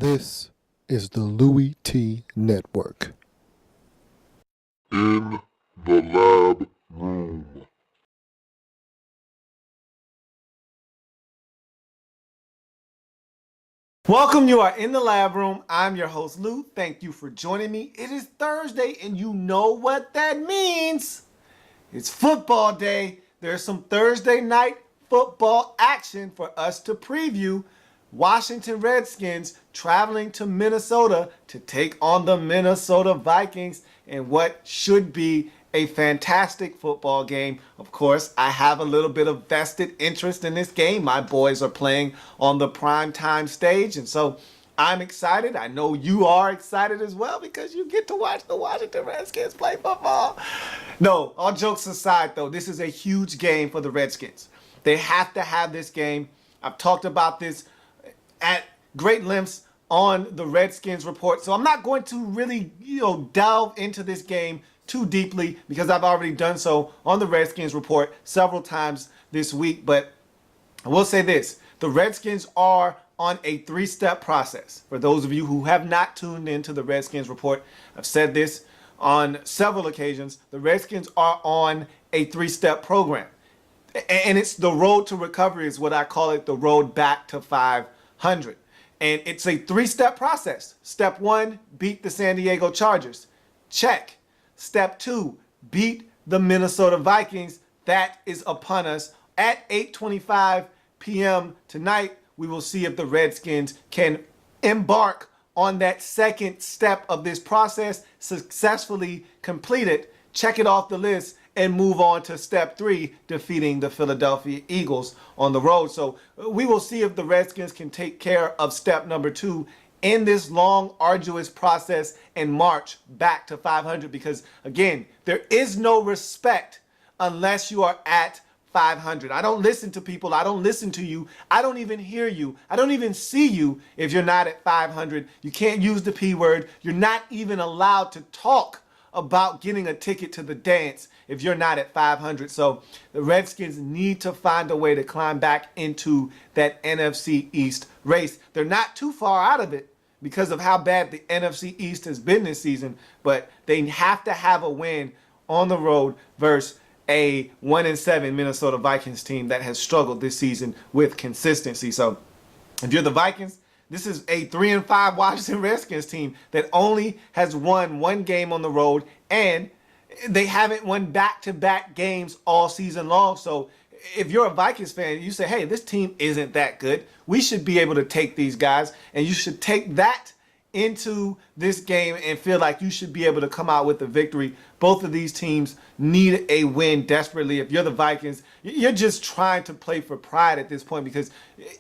This is the Louie T Network. In the lab room. Welcome, you are in the lab room. I'm your host, Lou. Thank you for joining me. It is Thursday, and you know what that means. It's football day. There's some Thursday night football action for us to preview. Washington Redskins traveling to Minnesota to take on the Minnesota Vikings in what should be a fantastic football game. Of course, I have a little bit of vested interest in this game. My boys are playing on the primetime stage, and so I'm excited. I know you are excited as well because you get to watch the Washington Redskins play football. No, all jokes aside though, this is a huge game for the Redskins. They have to have this game. I've talked about this at great lengths on the Redskins report. So I'm not going to really, delve into this game too deeply because I've already done so on the Redskins report several times this week. But I will say this, the Redskins are on a three-step process. For those of you who have not tuned into the Redskins report, I've said this on several occasions, the Redskins are on a three-step program. And it's the road to recovery is what I call it, the road back to 500. And it's a three-step process. Step one, beat the San Diego Chargers. Check. Step two, beat the Minnesota Vikings. That is upon us. At 8:25 p.m. tonight, we will see if the Redskins can embark on that second step of this process, successfully complete it, check it off the list, and move on to step three, defeating the Philadelphia Eagles on the road. So we will see if the Redskins can take care of step number two in this long, arduous process and march back to 500. Because again, there is no respect unless you are at 500. I don't listen to people. I don't listen to you. I don't even hear you. I don't even see you if you're not at 500. You can't use the P word. You're not even allowed to talk about getting a ticket to the dance if you're not at 500. So the Redskins need to find a way to climb back into that NFC East race. They're not too far out of it because of how bad the NFC East has been this season, but they have to have a win on the road versus a 1-7 Minnesota Vikings team that has struggled this season with consistency. So if you're the Vikings, this is a 3-5 Washington Redskins team that only has won one game on the road, and they haven't won back-to-back games all season long. So if you're a Vikings fan, you say, hey, this team isn't that good. We should be able to take these guys, and you should take that into this game and feel like you should be able to come out with a victory. Both of these teams need a win desperately. If you're the Vikings, you're just trying to play for pride at this point, because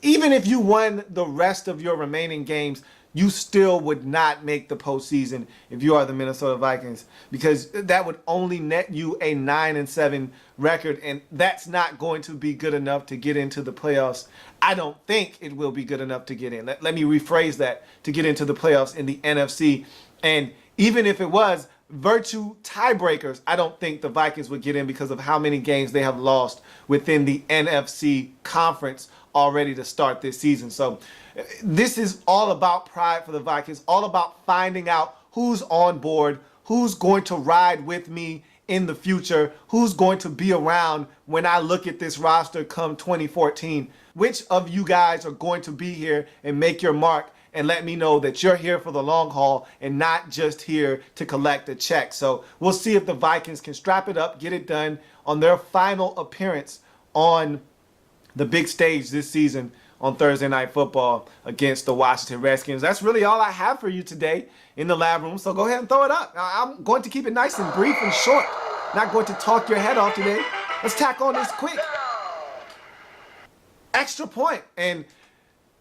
even if you won the rest of your remaining games, you still would not make the postseason if you are the Minnesota Vikings, because that would only net you a 9-7 record, and that's not going to be good enough to get into the playoffs. I don't think it will be good enough to get in. Let me rephrase that, to get into the playoffs in the NFC. And even if it was virtue tiebreakers, I don't think the Vikings would get in because of how many games they have lost within the NFC conference already to start this season. So this is all about pride for the Vikings, all about finding out who's on board, who's going to ride with me in the future, who's going to be around when I look at this roster come 2014. Which of you guys are going to be here and make your mark and let me know that you're here for the long haul and not just here to collect a check. So we'll see if the Vikings can strap it up, get it done on their final appearance on the big stage this season on Thursday Night Football against the Washington Redskins. That's really all I have for you today in the lab room, so go ahead and throw it up. I'm going to keep it nice and brief and short. Not going to talk your head off today. Let's tack on this quick. Extra point and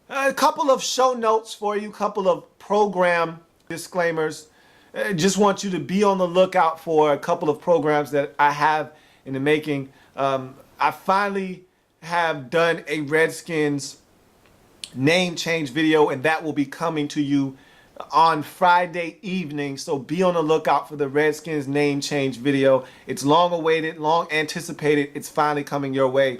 a couple of show notes for you, couple of program disclaimers. Just want you to be on the lookout for a couple of programs that I have in the making. I finally have done a Redskins name change video, and that will be coming to you on Friday evening. So be on the lookout for the Redskins name change video. It's long awaited, long anticipated. It's finally coming your way.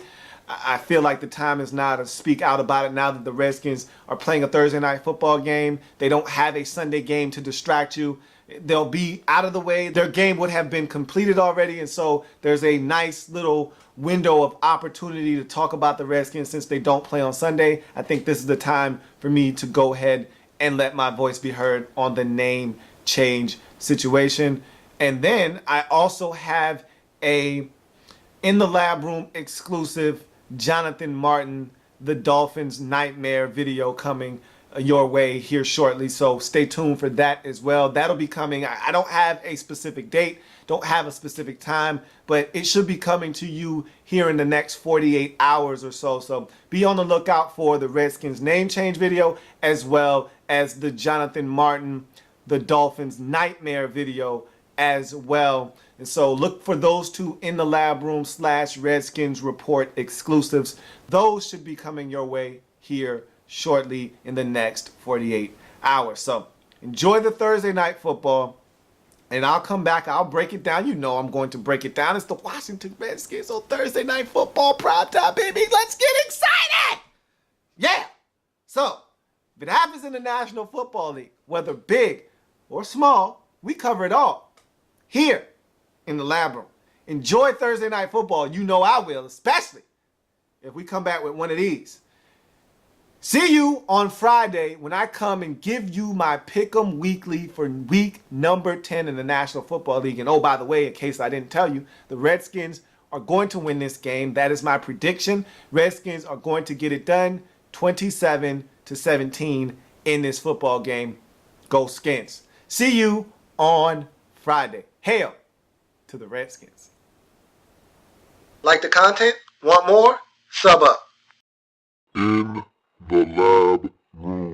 I feel like the time is now to speak out about it now that the Redskins are playing a Thursday night football game. They don't have a Sunday game to distract you. They'll be out of the way. Their game would have been completed already, and so there's a nice little window of opportunity to talk about the Redskins since they don't play on Sunday. I think this is the time for me to go ahead and let my voice be heard on the name change situation. And then I also have a in the lab room exclusive Jonathan Martin, the Dolphins nightmare video coming your way here shortly. So stay tuned for that as well. That'll be coming. I don't have a specific date, don't have a specific time, but it should be coming to you here in the next 48 hours or so. So be on the lookout for the Redskins name change video as well as the Jonathan Martin, the Dolphins nightmare video as well. And so look for those two in the lab room / Redskins report exclusives. Those should be coming your way here shortly in the next 48 hours. So enjoy the Thursday night football, and I'll come back. I'll break it down. You know I'm going to break it down. It's the Washington Redskins on Thursday night football primetime, baby. Let's get excited! Yeah! So if it happens in the National Football League, whether big or small, we cover it all here in the lab room. Enjoy Thursday night football. You know I will, especially if we come back with one of these. See you on Friday when I come and give you my Pick'em Weekly for week number 10 in the National Football League. And oh, by the way, in case I didn't tell you, the Redskins are going to win this game. That is my prediction. Redskins are going to get it done 27-17 in this football game. Go Skins. See you on Friday. Hail to the Redskins. Like the content? Want more? Sub up. In the lab room.